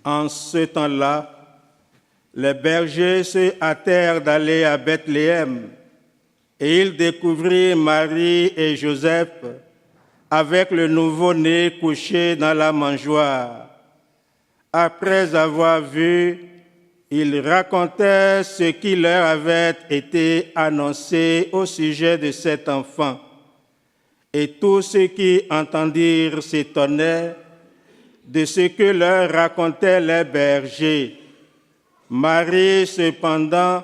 En ce temps-là, les bergers se hâtèrent d'aller à Bethléem, et ils découvrirent Marie et Joseph avec le nouveau-né couché dans la mangeoire. Après avoir vu, ils racontèrent ce qui leur avait été annoncé au sujet de cet enfant. Et tous ceux qui entendirent s'étonnèrent de ce que leur racontaient les bergers. Marie, cependant,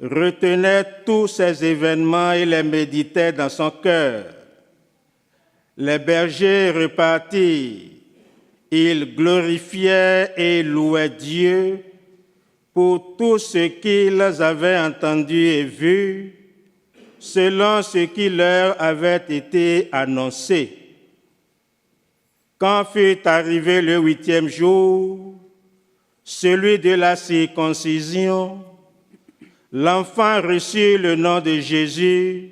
retenait tous ces événements et les méditait dans son cœur. Les bergers repartirent. Ils glorifiaient et louaient Dieu pour tout ce qu'ils avaient entendu et vu, selon ce qui leur avait été annoncé. Quand fut arrivé le 8e jour, celui de la circoncision, l'enfant reçut le nom de Jésus,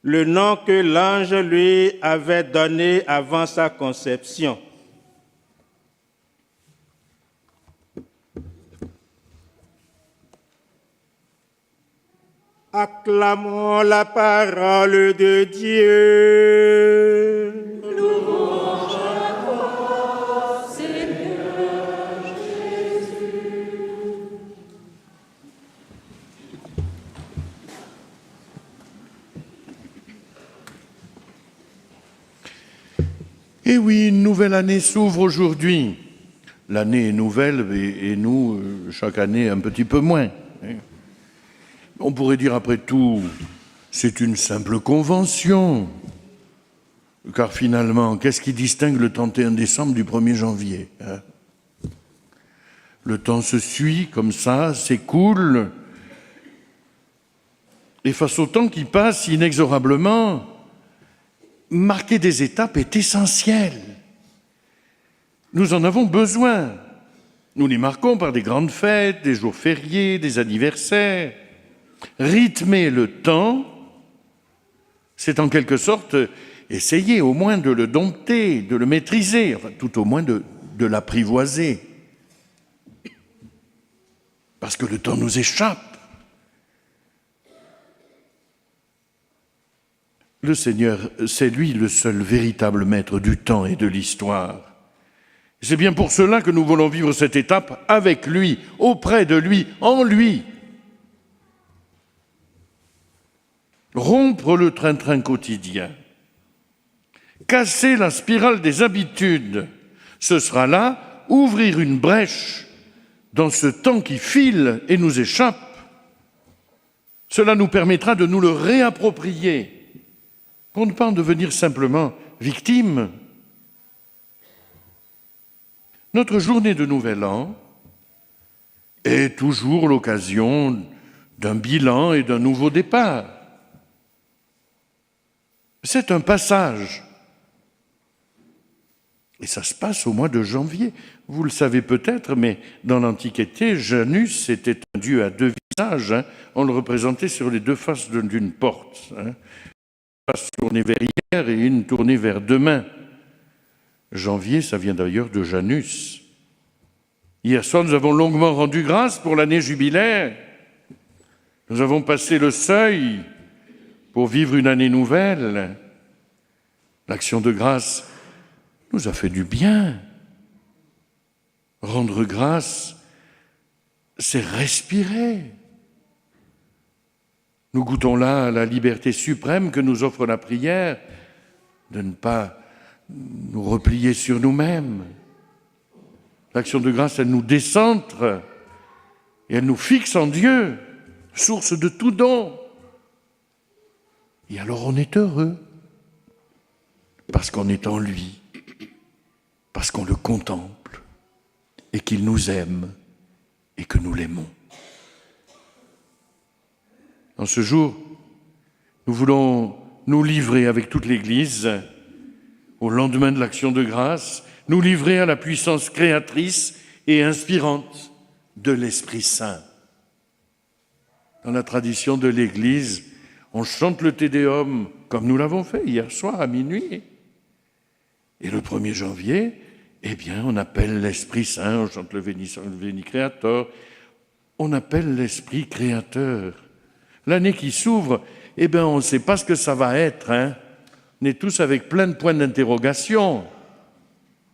le nom que l'ange lui avait donné avant sa conception. Acclamons la parole de Dieu. Louange à toi, Seigneur Jésus. Et oui, une nouvelle année s'ouvre aujourd'hui. L'année est nouvelle et nous, chaque année, un petit peu moins. On pourrait dire après tout, c'est une simple convention. Car finalement, qu'est-ce qui distingue le 31 décembre du 1er janvier, hein? Le temps se suit comme ça, s'écoule. Et face au temps qui passe inexorablement, marquer des étapes est essentiel. Nous en avons besoin. Nous les marquons par des grandes fêtes, des jours fériés, des anniversaires. Rythmer le temps, c'est en quelque sorte essayer au moins de le dompter, de le maîtriser, enfin tout au moins de l'apprivoiser. Parce que le temps nous échappe. Le Seigneur, c'est lui le seul véritable maître du temps et de l'histoire. C'est bien pour cela que nous voulons vivre cette étape avec lui, auprès de lui, en lui. Rompre le train-train quotidien, casser la spirale des habitudes, ce sera là ouvrir une brèche dans ce temps qui file et nous échappe. Cela nous permettra de nous le réapproprier pour ne pas en devenir simplement victime. Notre journée de Nouvel An est toujours l'occasion d'un bilan et d'un nouveau départ. C'est un passage. Et ça se passe au mois de janvier. Vous le savez peut-être, mais dans l'Antiquité, Janus était un dieu à deux visages. Hein. On le représentait sur les deux faces d'une porte. Hein. Une face tournée vers hier et une tournée vers demain. Janvier, ça vient d'ailleurs de Janus. Hier soir, nous avons longuement rendu grâce pour l'année jubilaire. Nous avons passé le seuil pour vivre une année nouvelle. L'action de grâce nous a fait du bien. Rendre grâce, c'est respirer. Nous goûtons là à la liberté suprême que nous offre la prière, de ne pas nous replier sur nous-mêmes. L'action de grâce, elle nous décentre et elle nous fixe en Dieu, source de tout don. Et alors on est heureux, parce qu'on est en lui, parce qu'on le contemple, et qu'il nous aime, et que nous l'aimons. En ce jour, nous voulons nous livrer avec toute l'Église, au lendemain de l'action de grâce, nous livrer à la puissance créatrice et inspirante de l'Esprit Saint. Dans la tradition de l'Église, on chante le Te Deum comme nous l'avons fait hier soir à minuit. Et le 1er janvier, eh bien, on appelle l'Esprit Saint, on chante le Veni Creator, on appelle l'Esprit Créateur. L'année qui s'ouvre, eh bien, on ne sait pas ce que ça va être, hein. On est tous avec plein de points d'interrogation.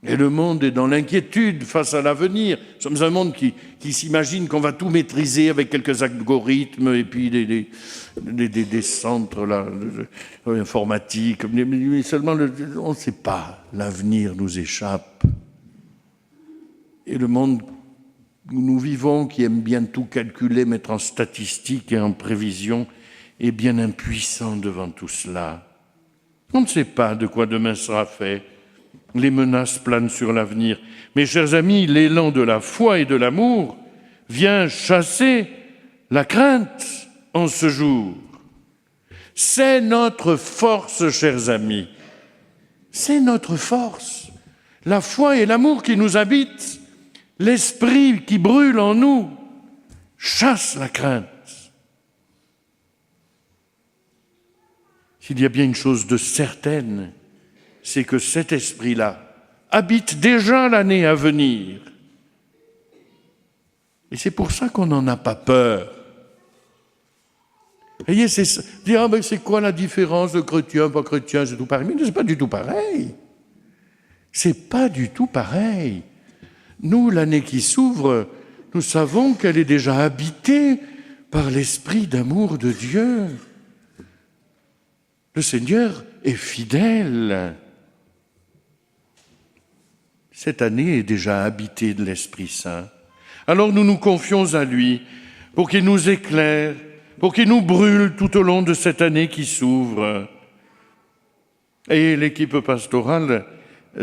Et le monde est dans l'inquiétude face à l'avenir. Nous sommes un monde qui s'imagine qu'on va tout maîtriser avec quelques algorithmes et puis des centres là, informatiques. Mais seulement, on ne sait pas. L'avenir nous échappe. Et le monde où nous vivons, qui aime bien tout calculer, mettre en statistique et en prévision, est bien impuissant devant tout cela. On ne sait pas de quoi demain sera fait. Les menaces planent sur l'avenir. Mes chers amis, l'élan de la foi et de l'amour vient chasser la crainte en ce jour. C'est notre force, chers amis. C'est notre force. La foi et l'amour qui nous habitent, l'esprit qui brûle en nous, chasse la crainte. S'il y a bien une chose de certaine, c'est que cet esprit-là habite déjà l'année à venir. Et c'est pour ça qu'on n'en a pas peur. Vous voyez, c'est dire, mais c'est quoi la différence de chrétien, pas chrétien, c'est tout pareil. Mais c'est pas du tout pareil. C'est pas du tout pareil. Nous, l'année qui s'ouvre, nous savons qu'elle est déjà habitée par l'esprit d'amour de Dieu. Le Seigneur est fidèle. Cette année est déjà habitée de l'Esprit Saint. Alors nous nous confions à lui pour qu'il nous éclaire, pour qu'il nous brûle tout au long de cette année qui s'ouvre. Et l'équipe pastorale,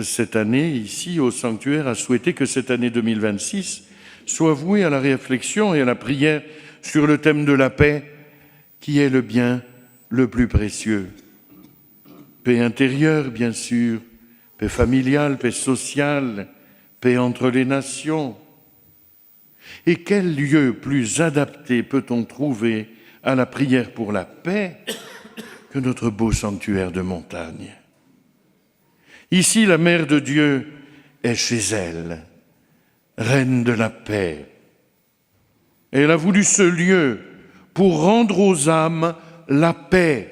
cette année, ici au sanctuaire, a souhaité que cette année 2026 soit vouée à la réflexion et à la prière sur le thème de la paix, qui est le bien le plus précieux. Paix intérieure, bien sûr, paix familiale, paix sociale, paix entre les nations. Et quel lieu plus adapté peut-on trouver à la prière pour la paix que notre beau sanctuaire de montagne? Ici, la Mère de Dieu est chez elle, reine de la paix. Elle a voulu ce lieu pour rendre aux âmes la paix,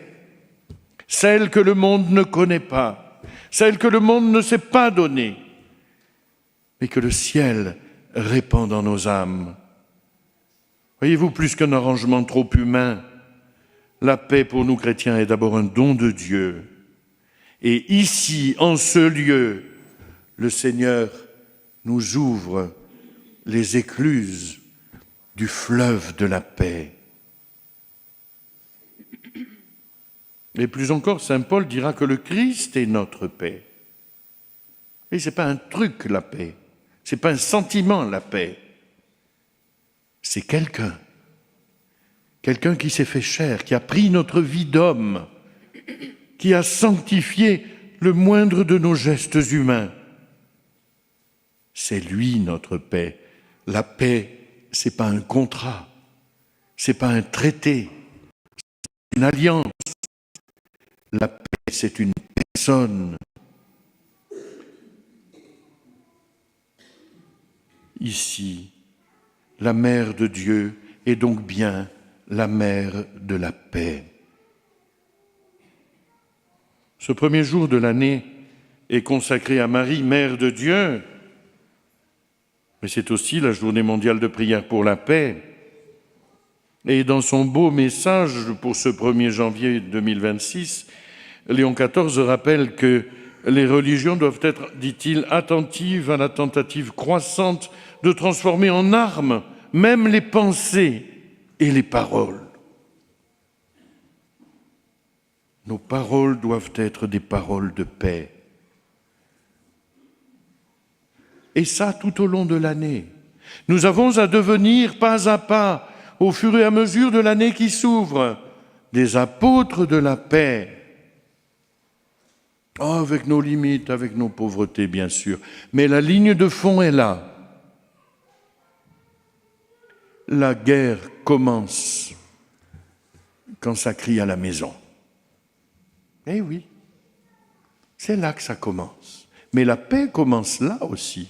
celle que le monde ne connaît pas, celle que le monde ne s'est pas donnée, mais que le ciel répand dans nos âmes. Voyez-vous, plus qu'un arrangement trop humain, la paix pour nous chrétiens est d'abord un don de Dieu. Et ici, en ce lieu, le Seigneur nous ouvre les écluses du fleuve de la paix. Et plus encore, saint Paul dira que le Christ est notre paix. Et ce n'est pas un truc, la paix. Ce n'est pas un sentiment, la paix. C'est quelqu'un. Quelqu'un qui s'est fait chair, qui a pris notre vie d'homme, qui a sanctifié le moindre de nos gestes humains. C'est lui notre paix. La paix, ce n'est pas un contrat, ce n'est pas un traité, c'est une alliance. La paix, c'est une personne. Ici, la Mère de Dieu est donc bien la Mère de la paix. Ce premier jour de l'année est consacré à Marie, Mère de Dieu, mais c'est aussi la journée mondiale de prière pour la paix. Et dans son beau message pour ce 1er janvier 2026, Léon XIV rappelle que les religions doivent être, dit-il, attentives à la tentative croissante de transformer en armes même les pensées et les paroles. Nos paroles doivent être des paroles de paix. Et ça, tout au long de l'année. Nous avons à devenir, pas à pas, au fur et à mesure de l'année qui s'ouvre, des apôtres de la paix. Oh, avec nos limites, avec nos pauvretés, bien sûr. Mais la ligne de fond est là. La guerre commence quand ça crie à la maison. Eh oui, c'est là que ça commence. Mais la paix commence là aussi.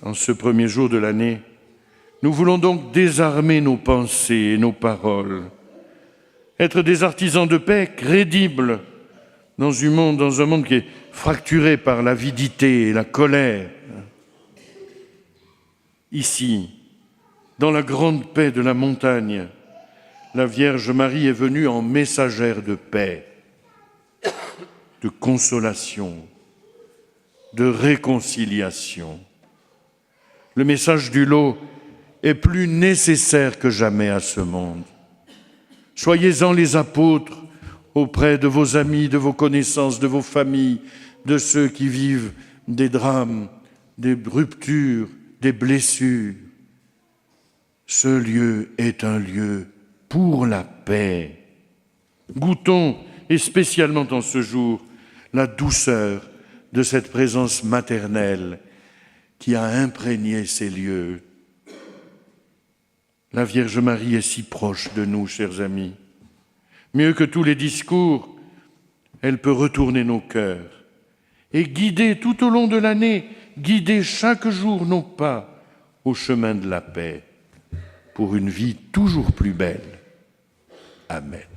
En ce premier jour de l'année, nous voulons donc désarmer nos pensées et nos paroles, être des artisans de paix crédibles dans un monde qui est fracturé par l'avidité et la colère. Ici, dans la grande paix de la montagne, la Vierge Marie est venue en messagère de paix, de consolation, de réconciliation. Le message du lot est plus nécessaire que jamais à ce monde. Soyez-en les apôtres auprès de vos amis, de vos connaissances, de vos familles, de ceux qui vivent des drames, des ruptures, des blessures. Ce lieu est un lieu pour la paix. Goûtons, et spécialement en ce jour, la douceur de cette présence maternelle qui a imprégné ces lieux. La Vierge Marie est si proche de nous, chers amis. Mieux que tous les discours, elle peut retourner nos cœurs et guider tout au long de l'année, guider chaque jour nos pas au chemin de la paix pour une vie toujours plus belle. Amen.